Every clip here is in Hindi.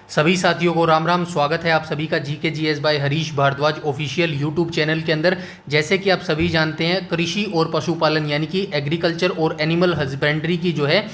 सभी साथियों को राम राम। स्वागत है आप सभी का GK GS by Harish Bhardwaj official YouTube channel के अंदर। जैसे कि आप सभी जानते हैं, कृषि और पशुपालन यानी कि एग्रीकल्चर और एनिमल हस्बेंड्री की जो है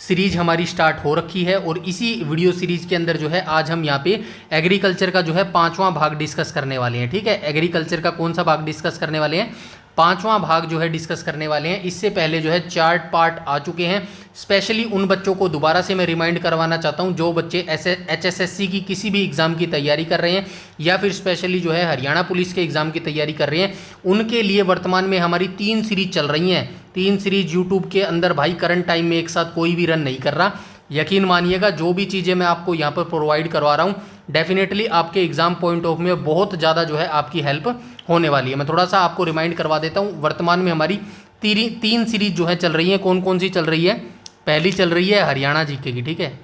सीरीज हमारी स्टार्ट हो रखी है। और इसी वीडियो सीरीज के अंदर जो है आज हम यहाँ पे एग्रीकल्चर का जो है 5वां भाग डिस्कस करने वाले हैं। ठीक है, एग्रीकल्चर का कौन सा भाग डिस्कस करने वाले हैं? 5वां भाग जो है डिस्कस करने वाले हैं। इससे पहले जो है 4 पार्ट आ चुके हैं। स्पेशली उन बच्चों को दोबारा से मैं रिमाइंड करवाना चाहता हूं जो बच्चे HSSC की किसी भी एग्ज़ाम की तैयारी कर रहे हैं या फिर स्पेशली जो है हरियाणा पुलिस के एग्ज़ाम की तैयारी कर रहे हैं। उनके लिए वर्तमान में हमारी 3 सीरीज चल रही हैं। 3 सीरीज यूट्यूब के अंदर भाई करंट टाइम में एक साथ कोई भी रन नहीं कर रहा। यकीन मानिएगा, जो भी चीज़ें मैं आपको यहाँ पर प्रोवाइड करवा रहा हूँ डेफिनेटली आपके एग्जाम पॉइंट ऑफ में बहुत ज़्यादा जो है आपकी हेल्प होने वाली है। मैं थोड़ा सा आपको रिमाइंड करवा देता हूँ। वर्तमान में हमारी 3 सीरीज जो है चल रही है। कौन कौन सी चल रही है? पहली चल रही है हरियाणा जीके की। ठीक है,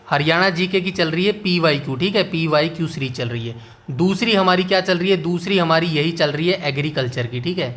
हरियाणा जीके की चल रही है PYQ। ठीक है, PYQ सीरीज चल रही है। दूसरी हमारी क्या चल रही है? दूसरी हमारी यही चल रही है एग्रीकल्चर की। ठीक है,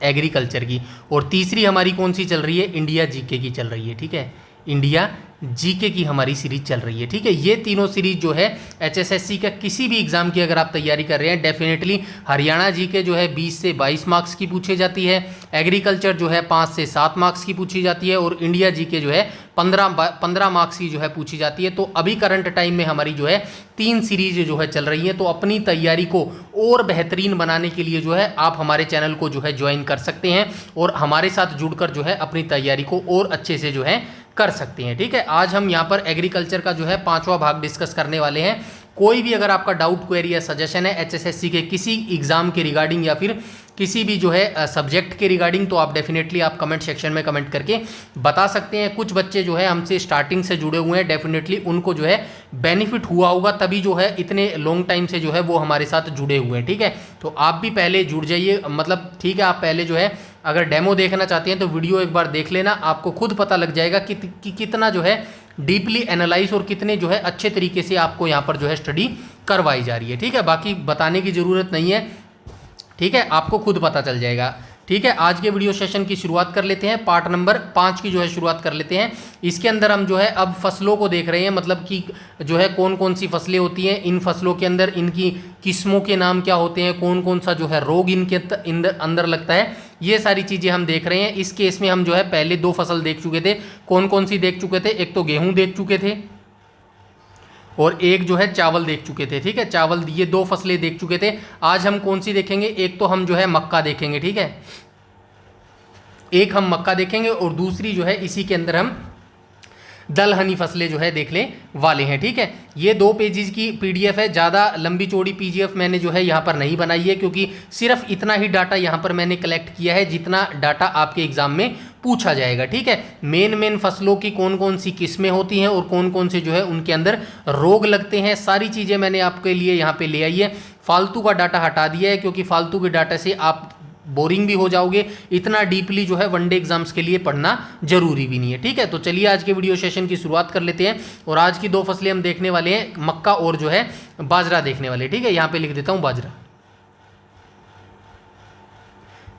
एग्रीकल्चर की। और तीसरी हमारी कौन सी चल रही है? इंडिया जीके की चल रही है। ठीक है, इंडिया जीके की हमारी सीरीज चल रही है। ठीक है, ये तीनों सीरीज जो है HSSC का किसी भी एग्जाम की अगर आप तैयारी कर रहे हैं डेफिनेटली हरियाणा जीके जो है 20 से 22 मार्क्स की पूछी जाती है, एग्रीकल्चर जो है 5 से 7 मार्क्स की पूछी जाती है और इंडिया जीके जो है 15 मार्क्स की जो है पूछी जाती है। तो अभी करंट टाइम में हमारी जो है 3 सीरीज जो है चल रही है। तो अपनी तैयारी को और बेहतरीन बनाने के लिए जो है आप हमारे चैनल को जो है ज्वाइन कर सकते हैं और हमारे साथ जुड़कर जो है अपनी तैयारी को और अच्छे से जो है कर सकते हैं। ठीक है, आज हम यहाँ पर एग्रीकल्चर का जो है 5वां भाग डिस्कस करने वाले हैं। कोई भी अगर आपका डाउट, क्वेरी या सजेशन है HSSC के किसी एग्जाम के रिगार्डिंग या फिर किसी भी जो है सब्जेक्ट के रिगार्डिंग, तो आप डेफिनेटली आप कमेंट सेक्शन में कमेंट करके बता सकते हैं। कुछ बच्चे जो है हमसे स्टार्टिंग से जुड़े हुए हैं, डेफिनेटली उनको जो है बेनिफिट हुआ होगा, तभी जो है इतने लॉन्ग टाइम से जो है वो हमारे साथ जुड़े हुए हैं। ठीक है, तो आप भी पहले जुड़ जाइए। मतलब ठीक है, आप पहले जो है अगर डेमो देखना चाहते हैं तो वीडियो एक बार देख लेना, आपको खुद पता लग जाएगा कि कितना जो है डीपली एनालाइज और कितने जो है अच्छे तरीके से आपको यहाँ पर जो है स्टडी करवाई जा रही है। ठीक है, बाकी बताने की ज़रूरत नहीं है। ठीक है, आपको खुद पता चल जाएगा। ठीक है, आज के वीडियो सेशन की शुरुआत कर लेते हैं। पार्ट नंबर 5 की जो है शुरुआत कर लेते हैं। इसके अंदर हम जो है अब फसलों को देख रहे हैं, मतलब कि जो है कौन कौन सी फसलें होती हैं, इन फसलों के अंदर इनकी किस्मों के नाम क्या होते हैं, कौन कौन सा जो है रोग इनके अंदर लगता है, ये सारी चीज़ें हम देख रहे हैं। इस केस में हम जो है पहले 2 फसल देख चुके थे। कौन कौन सी देख चुके थे? एक तो गेहूँ देख चुके थे और एक जो है चावल देख चुके थे। ठीक है, चावल, ये 2 फसलें देख चुके थे। आज हम कौन सी देखेंगे? एक तो हम जो है मक्का देखेंगे। ठीक है, एक हम मक्का देखेंगे और दूसरी जो है इसी के अंदर हम दलहनी फसलें जो है देखने वाले हैं। ठीक है, ये 2 पेजेस की PDF है। ज़्यादा लंबी चौड़ी PDF मैंने जो है यहाँ पर नहीं बनाई है, क्योंकि सिर्फ इतना ही डाटा यहाँ पर मैंने कलेक्ट किया है जितना डाटा आपके एग्जाम में पूछा जाएगा। ठीक है, मेन फसलों की कौन कौन सी किस्में होती हैं और कौन कौन से जो है उनके अंदर रोग लगते हैं, सारी चीज़ें मैंने आपके लिए यहाँ पे ले आई है। फालतू का डाटा हटा दिया है, क्योंकि फालतू के डाटा से आप बोरिंग भी हो जाओगे। इतना डीपली जो है वनडे एग्जाम्स के लिए पढ़ना जरूरी भी नहीं है। ठीक है, तो चलिए आज के वीडियो सेशन की शुरुआत कर लेते हैं। और आज की 2 फसलें हम देखने वाले हैं, मक्का और जो है बाजरा देखने वाले। ठीक है, यहाँ पे लिख देता हूँ बाजरा।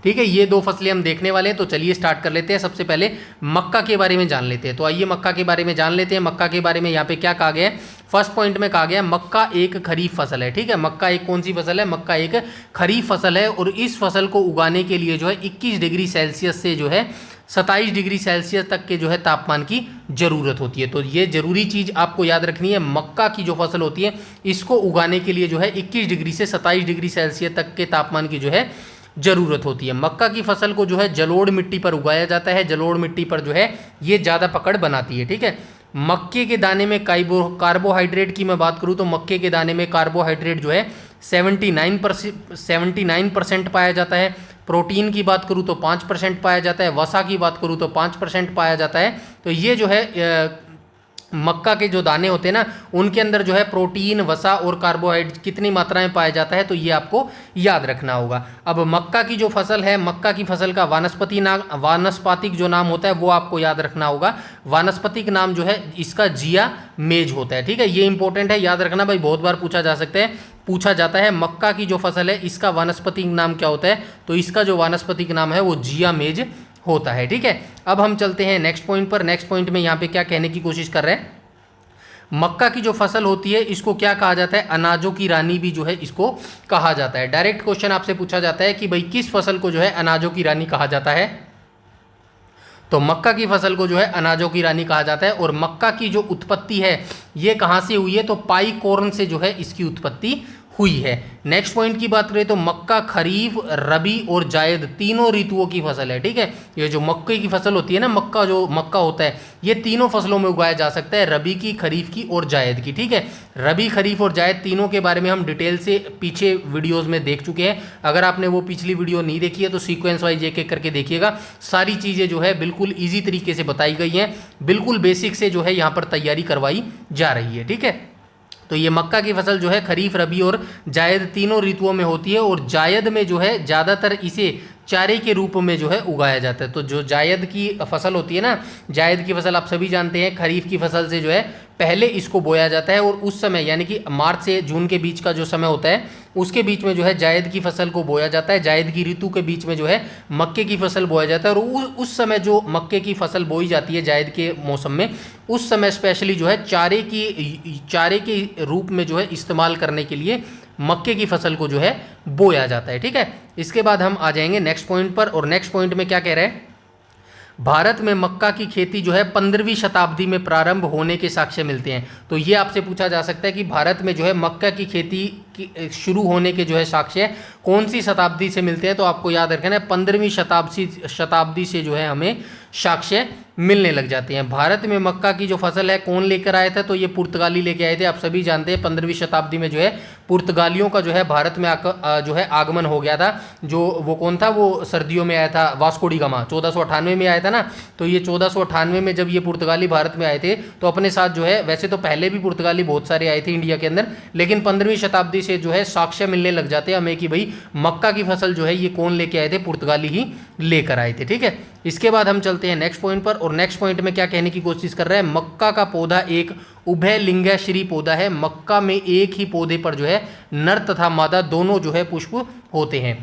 ठीक है, ये 2 फसलें हम देखने वाले हैं। तो चलिए स्टार्ट कर लेते हैं। सबसे पहले मक्का के बारे में जान लेते हैं। तो आइए मक्का के बारे में जान लेते हैं। मक्का के बारे में यहाँ पे क्या कहा गया है? फर्स्ट पॉइंट में कहा गया है मक्का एक खरीफ फसल है। ठीक है, मक्का एक कौन सी फसल है? मक्का एक खरीफ फसल है और इस फसल को उगाने के लिए जो है 21 डिग्री सेल्सियस से जो है 27 डिग्री सेल्सियस तक के जो है तापमान की ज़रूरत होती है। तो ये ज़रूरी चीज़ आपको याद रखनी है। मक्का की जो फसल होती है इसको उगाने के लिए जो है 21 डिग्री से 27 डिग्री सेल्सियस तक के तापमान की जो है ज़रूरत होती है। मक्का की फसल को जो है जलोढ़ मिट्टी पर उगाया जाता है। जलोढ़ मिट्टी पर जो है ये ज़्यादा पकड़ बनाती है। ठीक है, मक्के के दाने में कार्बोहाइड्रेट की मैं बात करूँ तो मक्के के दाने में कार्बोहाइड्रेट जो है 79% पाया जाता है। प्रोटीन की बात करूँ तो 5% पाया जाता है। वसा की बात करूँ तो 5% पाया जाता है। तो ये जो है मक्का के जो दाने होते हैं ना, उनके अंदर जो है प्रोटीन, वसा और कार्बोहाइड्रेट कितनी मात्रा में पाया जाता है, तो ये आपको याद रखना होगा। अब मक्का की जो फसल है, मक्का की फसल का वानस्पतिक जो नाम होता है वो आपको याद रखना होगा। वानस्पतिक नाम जो है इसका जिया मेज होता है। ठीक है, ये इंपॉर्टेंट है, याद रखना भाई, बहुत बार पूछा जाता है मक्का की जो फसल है इसका वानस्पतिक नाम क्या होता है, तो इसका जो वानस्पतिक नाम है वो जिया मेज होता है। ठीक है, अब हम चलते हैं नेक्स्ट पॉइंट पर। नेक्स्ट पॉइंट में यहाँ पे क्या कहने की कोशिश कर रहे हैं, मक्का की जो फसल होती है इसको क्या कहा जाता है, अनाजों की रानी भी जो है इसको कहा जाता है। डायरेक्ट क्वेश्चन आपसे पूछा जाता है कि भाई किस फसल को जो है अनाजों की रानी कहा जाता है, तो मक्का की फसल को जो है अनाजों की रानी कहा जाता है। और मक्का की जो उत्पत्ति है ये कहाँ से हुई है, तो पाई कॉर्न से जो है इसकी उत्पत्ति हुई है। नेक्स्ट पॉइंट की बात करें तो मक्का खरीफ, रबी और जायद तीनों ऋतुओं की फसल है। ठीक है, ये जो मक्के की फसल होती है ना, मक्का होता है, ये तीनों फसलों में उगाया जा सकता है, रबी की, खरीफ की और जायद की। ठीक है, रबी, खरीफ और जायद तीनों के बारे में हम डिटेल से पीछे वीडियोज़ में देख चुके हैं। अगर आपने वो पिछली वीडियो नहीं देखी है तो सीक्वेंस वाइज एक एक करके देखिएगा। सारी चीज़ें जो है बिल्कुल ईजी तरीके से बताई गई हैं, बिल्कुल बेसिक से जो है यहाँ पर तैयारी करवाई जा रही है। ठीक है, तो ये मक्का की फसल जो है खरीफ, रबी और जायद तीनों ऋतुओं में होती है। और जायद में जो है ज़्यादातर इसे चारे के रूप में जो है उगाया जाता है। तो जो जायद की फसल होती है ना, जायद की फसल आप सभी जानते हैं, खरीफ की फसल से जो है पहले इसको बोया जाता है और उस समय यानी कि मार्च से जून के बीच का जो समय होता है उसके बीच में जो है जायद की फसल को बोया जाता है। जायद की ऋतु के बीच में जो है मक्के की फसल बोया जाता है। और उस समय जो मक्के की फसल बोई जाती है जायद के मौसम में, उस समय स्पेशली जो है चारे के रूप में जो है इस्तेमाल करने के लिए मक्के की फसल को जो है बोया जाता है। ठीक है, इसके बाद हम आ जाएंगे नेक्स्ट पॉइंट पर। और नेक्स्ट पॉइंट में क्या कह रहे हैं, भारत में मक्का की खेती जो है 15वीं शताब्दी में प्रारंभ होने के साक्ष्य मिलते हैं। तो ये आपसे पूछा जा सकता है कि भारत में जो है मक्का की खेती शुरू होने के जो है साक्ष्य कौन सी शताब्दी से मिलते हैं, तो आपको याद रखना है 15वीं शताब्दी से जो है हमें साक्ष्य मिलने लग जाते हैं। भारत में मक्का की जो फसल है कौन लेकर आया था, तो ये पुर्तगाली लेके आए थे। आप सभी जानते हैं 15वीं शताब्दी में जो है पुर्तगालियों का जो है भारत में जो है आगमन हो गया था। जो वो कौन था, वो सर्दियों में आया था, वास्को डी गामा 1498 में आया था ना। तो ये 1498 में जब ये पुर्तगाली भारत में आए थे तो अपने साथ जो है, वैसे तो पहले भी पुर्तगाली बहुत सारे आए थे इंडिया के अंदर, लेकिन 15वीं शताब्दी से जो है साक्ष्य मिलने लग जाते हैं हमें कि भाई मक्का की फसल जो है ये कौन लेके आए थे, पुर्तगाली ही लेकर आए थे। ठीक है, इसके बाद हम चलते हैं नेक्स्ट पॉइंट पर। और नेक्स्ट पॉइंट में क्या कहने की कोशिश कर रहा है, मक्का का पौधा एक उभयलिंगाश्री पौधा है। मक्का में एक ही पौधे पर जो है नर तथा मादा दोनों जो है पुष्प होते हैं।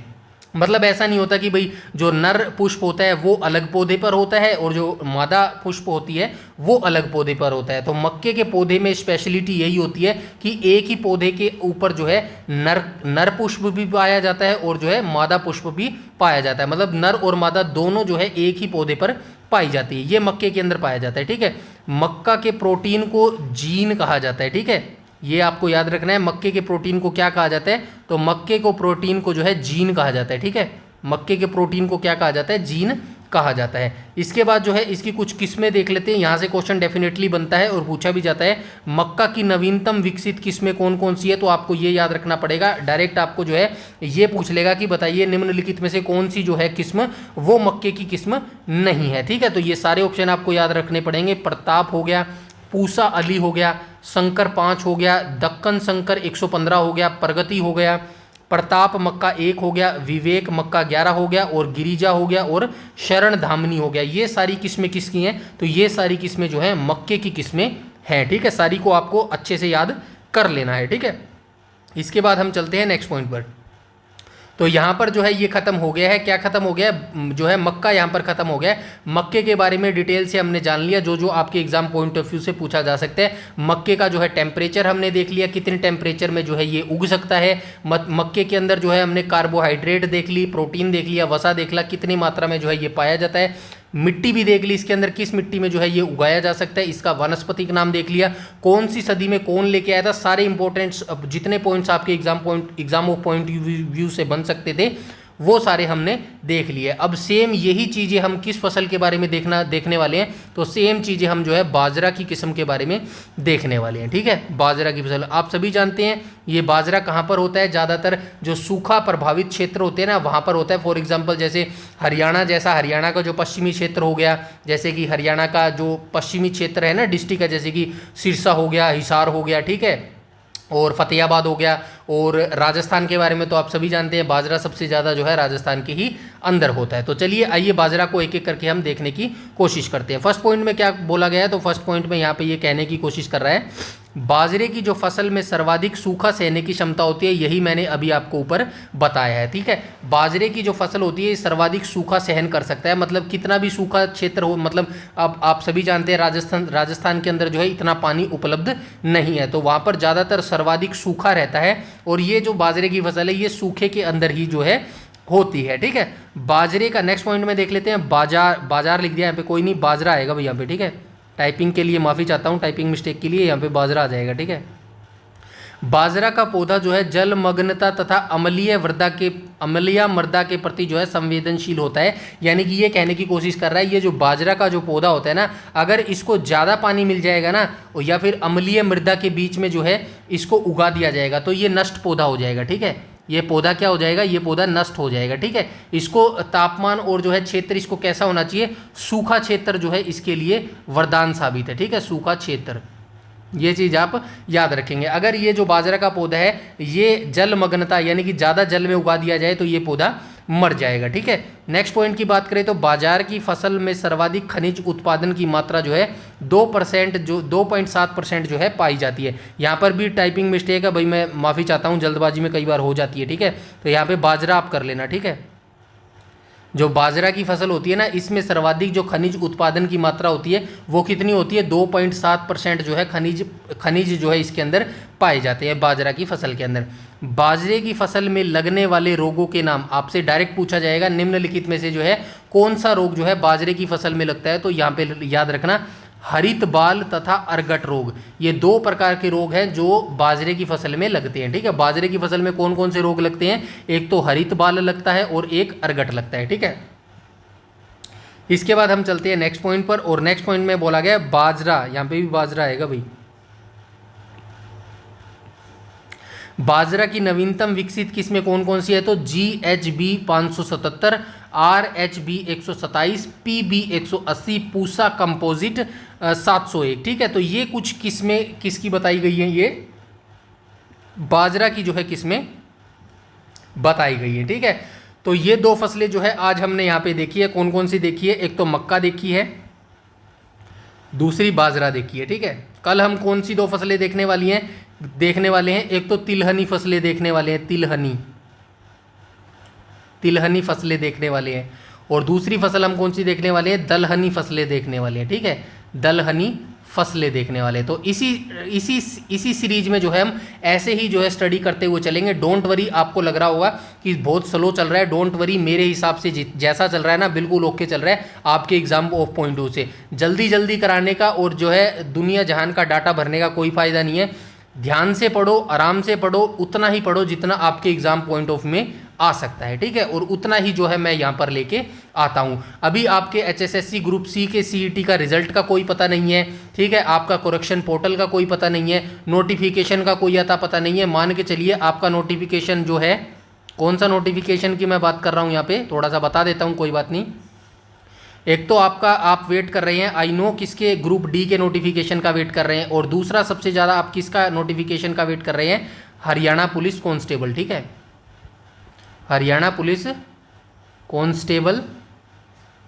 मतलब ऐसा नहीं होता कि भाई जो नर पुष्प होता है वो अलग पौधे पर होता है और जो मादा पुष्प होती है वो अलग पौधे पर होता है। तो मक्के के पौधे में स्पेशलिटी यही होती है कि एक ही पौधे के ऊपर जो है नर पुष्प भी पाया जाता है और जो है मादा पुष्प भी पाया जाता है। मतलब नर और मादा दोनों जो है एक ही पौधे पर पाई जाती है, ये मक्के के अंदर पाया जाता है। ठीक है, मक्का के प्रोटीन को जीन कहा जाता है। ठीक है, ये आपको याद रखना है, मक्के के प्रोटीन को क्या कहा जाता है, तो मक्के को प्रोटीन को जो है जीन कहा जाता है। ठीक है, मक्के के प्रोटीन को क्या कहा जाता है, जीन कहा जाता है। इसके बाद जो है इसकी कुछ किस्में देख लेते हैं, यहाँ से क्वेश्चन डेफिनेटली बनता है और पूछा भी जाता है मक्का की नवीनतम विकसित किस्में कौन कौन सी है, तो आपको ये याद रखना पड़ेगा। डायरेक्ट आपको जो है ये पूछ लेगा कि बताइए निम्नलिखित में से कौन सी जो है किस्म वो मक्के की किस्म नहीं है। ठीक है, तो ये सारे ऑप्शन आपको याद रखने पड़ेंगे। प्रताप हो गया, पूसा अली हो गया, शंकर 5 हो गया, दक्कन शंकर 115 हो गया, प्रगति हो गया, प्रताप मक्का 1 हो गया, विवेक मक्का 11 हो गया और गिरिजा हो गया और शरण धामनी हो गया। ये सारी किस्में किसकी हैं, तो ये सारी किस्में जो हैं मक्के की किस्में हैं। ठीक है, सारी को आपको अच्छे से याद कर लेना है। ठीक है, इसके बाद हम चलते हैं नेक्स्ट पॉइंट पर। तो यहाँ पर जो है ये खत्म हो गया है, क्या खत्म हो गया है, जो है मक्का यहाँ पर खत्म हो गया है। मक्के के बारे में डिटेल से हमने जान लिया, जो जो आपके एग्जाम पॉइंट ऑफ व्यू से पूछा जा सकता है। मक्के का जो है टेम्परेचर हमने देख लिया, कितने टेम्परेचर में जो है ये उग सकता है। मक्के के अंदर जो है हमने कार्बोहाइड्रेट देख ली, प्रोटीन देख लिया, वसा देख ला, कितनी मात्रा में जो है ये पाया जाता है। मिट्टी भी देख ली, इसके अंदर किस मिट्टी में जो है ये उगाया जा सकता है, इसका वानस्पतिक नाम देख लिया, कौन सी सदी में कौन लेके आया था। सारे इंपॉर्टेंट जितने पॉइंट्स आपके एग्जाम ऑफ पॉइंट व्यू से बन सकते थे वो सारे हमने देख लिए। अब सेम यही चीज़ें हम किस फसल के बारे में देखने वाले हैं, तो सेम चीज़ें हम जो है बाजरा की किस्म के बारे में देखने वाले हैं। ठीक है, बाजरा की फसल आप सभी जानते हैं, ये बाजरा कहाँ पर होता है, ज़्यादातर जो सूखा प्रभावित क्षेत्र होते हैं ना वहाँ पर होता है। फॉर एग्जाम्पल जैसे हरियाणा का जो पश्चिमी क्षेत्र हो गया, जैसे कि हरियाणा का जो पश्चिमी क्षेत्र है ना डिस्ट्रिक्ट है, जैसे कि सिरसा हो गया, हिसार हो गया, ठीक है, और फतेहाबाद हो गया। और राजस्थान के बारे में तो आप सभी जानते हैं, बाजरा सबसे ज़्यादा जो है राजस्थान के ही अंदर होता है। तो चलिए आइए बाजरा को एक एक करके हम देखने की कोशिश करते हैं। फर्स्ट पॉइंट में क्या बोला गया है, तो फर्स्ट पॉइंट में यहाँ पे ये कहने की कोशिश कर रहा है बाजरे की जो फसल में सर्वाधिक सूखा सहने की क्षमता होती है, यही मैंने अभी आपको ऊपर बताया है, ठीक है। बाजरे की जो फसल होती है सर्वाधिक सूखा सहन कर सकता है, मतलब कितना भी सूखा क्षेत्र हो, मतलब अब आप सभी जानते हैं राजस्थान के अंदर जो है इतना पानी उपलब्ध नहीं है, तो वहाँ पर ज़्यादातर सर्वाधिक सूखा रहता है, और ये जो बाजरे की फसल है ये सूखे के अंदर ही जो है होती है, ठीक है। बाजरे का नेक्स्ट पॉइंट में देख लेते हैं, बाजार लिख दिया यहाँ पे, कोई नहीं बाजरा आएगा भाई यहाँ पे, ठीक है। टाइपिंग के लिए माफ़ी चाहता हूँ, टाइपिंग मिस्टेक के लिए यहाँ पे बाजरा आ जाएगा, ठीक है। बाजरा का पौधा जो है जलमग्नता तथा अम्लीय मृदा के प्रति जो है संवेदनशील होता है, यानी कि ये कहने की कोशिश कर रहा है ये जो बाजरा का जो पौधा होता है ना, अगर इसको ज़्यादा पानी मिल जाएगा ना, या फिर अम्लीय मृदा के बीच में जो है इसको उगा दिया जाएगा तो ये नष्ट पौधा हो जाएगा, ठीक है। ये पौधा क्या हो जाएगा, ये पौधा नष्ट हो जाएगा, ठीक है। इसको तापमान और जो है क्षेत्र इसको कैसा होना चाहिए, सूखा क्षेत्र जो है इसके लिए वरदान साबित है, ठीक है, सूखा क्षेत्र, ये चीज़ आप याद रखेंगे। अगर ये जो बाजरा का पौधा है ये जलमग्नता यानी कि ज़्यादा जल में उगा दिया जाए तो ये पौधा मर जाएगा, ठीक है। नेक्स्ट पॉइंट की बात करें तो बाजार की फसल में सर्वाधिक खनिज उत्पादन की मात्रा जो है 2% जो 2.7% जो है पाई जाती है। यहाँ पर भी टाइपिंग मिस्टेक है भाई, मैं माफ़ी चाहता हूँ, जल्दबाजी में कई बार हो जाती है, ठीक है। तो यहाँ पे बाजरा आप कर लेना, ठीक है। जो बाजरा की फसल होती है ना, इसमें सर्वाधिक जो खनिज उत्पादन की मात्रा होती है वो कितनी होती है, 2.7% जो है खनिज जो है इसके अंदर पाए जाते हैं बाजरा की फसल के अंदर। बाजरे की फसल में लगने वाले रोगों के नाम आपसे डायरेक्ट पूछा जाएगा, निम्नलिखित में से जो है कौन सा रोग जो है बाजरे की फसल में लगता है, तो यहाँ पे याद रखना हरित बाल तथा अर्गट रोग, ये 2 प्रकार के रोग हैं जो बाजरे की फसल में लगते हैं, ठीक है। बाजरे की फसल में कौन कौन से रोग लगते हैं, एक तो हरित बाल लगता है और एक अर्गट लगता है, ठीक है। इसके बाद हम चलते हैं नेक्स्ट पॉइंट पर, और नेक्स्ट पॉइंट में बोला गया बाजरा, यहाँ पे भी बाजरा आएगा भाई। बाजरा की नवीनतम विकसित किस्में कौन कौन सी है, तो GHB 577, RHB 127, PB 180, Pusa composite 701, ठीक है। तो ये कुछ किस्में किसकी बताई गई हैं, ये बाजरा की जो है किस्में बताई गई है, ठीक है। तो ये 2 फसलें जो है आज हमने यहाँ पे देखी है, कौन कौन सी देखी है, एक तो मक्का देखी है, दूसरी बाजरा देखी है, ठीक है। कल हम कौन सी 2 फसलें देखने वाले हैं, एक तो तिलहनी फसलें देखने वाले हैं, तिलहनी फसलें देखने वाले हैं, और दूसरी फसल हम कौन सी देखने वाले हैं, दलहनी फसलें देखने वाले हैं, ठीक है, दलहनी फसलें देखने वाले हैं। तो इसी सीरीज में जो है हम ऐसे ही जो है स्टडी करते हुए चलेंगे। डोंट वरी, आपको लग रहा होगा कि बहुत स्लो चल रहा है, डोंट वरी, मेरे हिसाब से जैसा चल रहा है ना बिल्कुल ओके चल रहा है आपके एग्जाम ऑफ पॉइंट ऑफ से। जल्दी कराने का और जो है दुनिया जहान का डाटा भरने का कोई फ़ायदा नहीं है। ध्यान से पढ़ो, आराम से पढ़ो, उतना ही पढ़ो जितना आपके एग्जाम पॉइंट ऑफ में आ सकता है, ठीक है, और उतना ही जो है मैं यहाँ पर लेके आता हूँ। अभी आपके HSSC ग्रुप C के CET का रिजल्ट का कोई पता नहीं है, ठीक है, आपका करेक्शन पोर्टल का कोई पता नहीं है, नोटिफिकेशन का कोई अता पता नहीं है। मान के चलिए आपका नोटिफिकेशन जो है, कौन सा नोटिफिकेशन की मैं बात कर रहा हूँ यहाँ पे थोड़ा सा बता देता हूँ, कोई बात नहीं। एक तो आपका आप वेट कर रहे हैं, आई नो किसके, ग्रुप D के नोटिफिकेशन का वेट कर रहे हैं, और दूसरा सबसे ज़्यादा आप किसका नोटिफिकेशन का वेट कर रहे हैं, हरियाणा पुलिस कांस्टेबल, ठीक है, Haryana police constable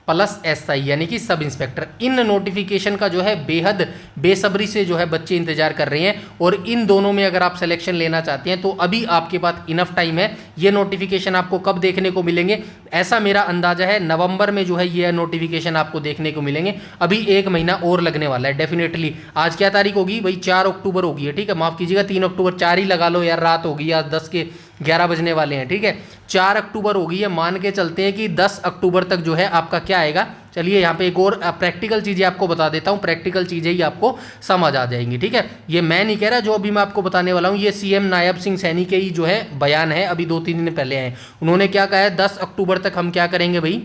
plus SI यानी कि सब इंस्पेक्टर। इन नोटिफिकेशन का जो है बेहद बेसब्री से जो है बच्चे इंतजार कर रहे हैं, और इन दोनों में अगर आप सिलेक्शन लेना चाहते हैं तो अभी आपके पास इनफ टाइम है। ये नोटिफिकेशन आपको कब देखने को मिलेंगे, ऐसा मेरा अंदाजा है नवंबर में जो है ये नोटिफिकेशन आपको देखने को मिलेंगे। अभी 1 महीना और लगने वाला है डेफिनेटली। आज क्या तारीख होगी भाई, 4 अक्टूबर होगी है, ठीक है, माफ़ कीजिएगा 3 अक्टूबर, 4 ही लगा लो यार, रात होगी, आज 10 के 11 बजने वाले हैं, ठीक है, 4 अक्टूबर होगी है। मान के चलते हैं कि 10 अक्टूबर तक जो है आपका क्या आएगा। चलिए यहाँ पे एक और प्रैक्टिकल चीज़ें आपको बता देता हूँ, प्रैक्टिकल चीज़ें ही आपको समझ आ जाएंगी, ठीक है। ये मैं नहीं कह रहा, जो अभी मैं आपको बताने वाला हूँ ये CM नायब सिंह सैनी के ही जो है बयान है, अभी 2-3 दिन पहले हैं। उन्होंने क्या कहा है, 10 अक्टूबर तक हम क्या करेंगे भाई,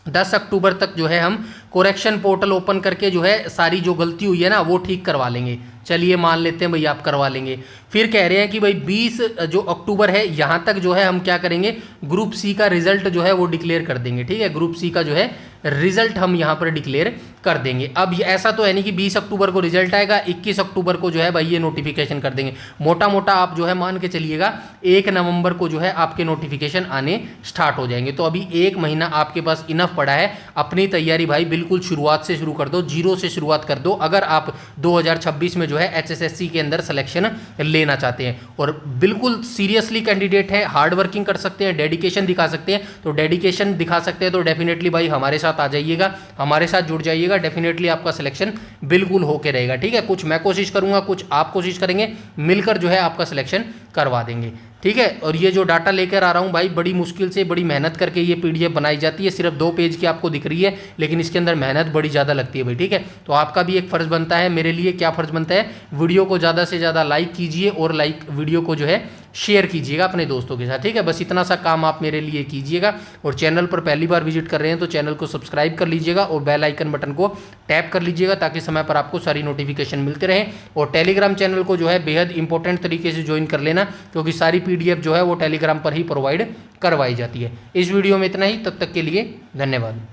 10 अक्टूबर तक जो है हम कोरेक्शन पोर्टल ओपन करके जो है सारी जो गलती हुई है ना वो ठीक करवा लेंगे। चलिए मान लेते हैं भाई आप करवा लेंगे। फिर कह रहे हैं कि भाई 20 जो अक्टूबर है यहाँ तक जो है हम क्या करेंगे, ग्रुप C का रिजल्ट जो है वो डिक्लेयर कर देंगे, ठीक है, ग्रुप C का जो है रिजल्ट हम यहाँ पर डिक्लेयर कर देंगे। अब ये ऐसा तो है नहीं कि 20 अक्टूबर को रिजल्ट आएगा, 21 अक्टूबर को जो है भाई ये नोटिफिकेशन कर देंगे। मोटा मोटा आप जो है मान के चलिएगा 1 नवंबर को जो है आपके नोटिफिकेशन आने स्टार्ट हो जाएंगे। तो अभी 1 महीना आपके पास इनफ पड़ा है, अपनी तैयारी भाई बिल्कुल शुरुआत से शुरू कर दो, जीरो से शुरुआत कर दो, अगर आप 2026 में जो है एचएसएससी के अंदर सिलेक्शन लेना चाहते हैं। और बिल्कुल सीरियसली कैंडिडेट है, हार्ड वर्किंग कर सकते हैं, डेडिकेशन दिखा सकते हैं, तो डेडिकेशन दिखा सकते हैं तो डेफिनेटली भाई हमारे साथ आ जाइएगा, हमारे साथ जुड़ जाइएगा, डेफिनेटली आपका सिलेक्शन बिल्कुल होके रहेगा। ठीक है, कुछ मैं कोशिश करूंगा, कुछ आप कोशिश करेंगे, मिलकर जो है आपका सिलेक्शन करवा देंगे। ठीक है, और ये जो डाटा लेकर आ रहा हूँ भाई बड़ी मुश्किल से, बड़ी मेहनत करके ये पीडीएफ बनाई जाती है, सिर्फ 2 पेज की आपको दिख रही है, लेकिन इसके अंदर मेहनत बड़ी ज़्यादा लगती है भाई। ठीक है, तो आपका भी एक फ़र्ज़ बनता है, मेरे लिए क्या फ़र्ज़ बनता है, वीडियो को ज़्यादा से ज़्यादा लाइक कीजिए और वीडियो को जो है शेयर कीजिएगा अपने दोस्तों के साथ। ठीक है, बस इतना सा काम आप मेरे लिए कीजिएगा। और चैनल पर पहली बार विजिट कर रहे हैं तो चैनल को सब्सक्राइब कर लीजिएगा और बेल आइकन बटन को टैप कर लीजिएगा ताकि समय पर आपको सारी नोटिफिकेशन मिलते रहें। और टेलीग्राम चैनल को जो है बेहद इंपॉर्टेंट तरीके से ज्वाइन कर लेना, क्योंकि सारी पीडीएफ जो है वो टेलीग्राम पर ही प्रोवाइड करवाई जाती है। इस वीडियो में इतना ही, तब तक के लिए धन्यवाद।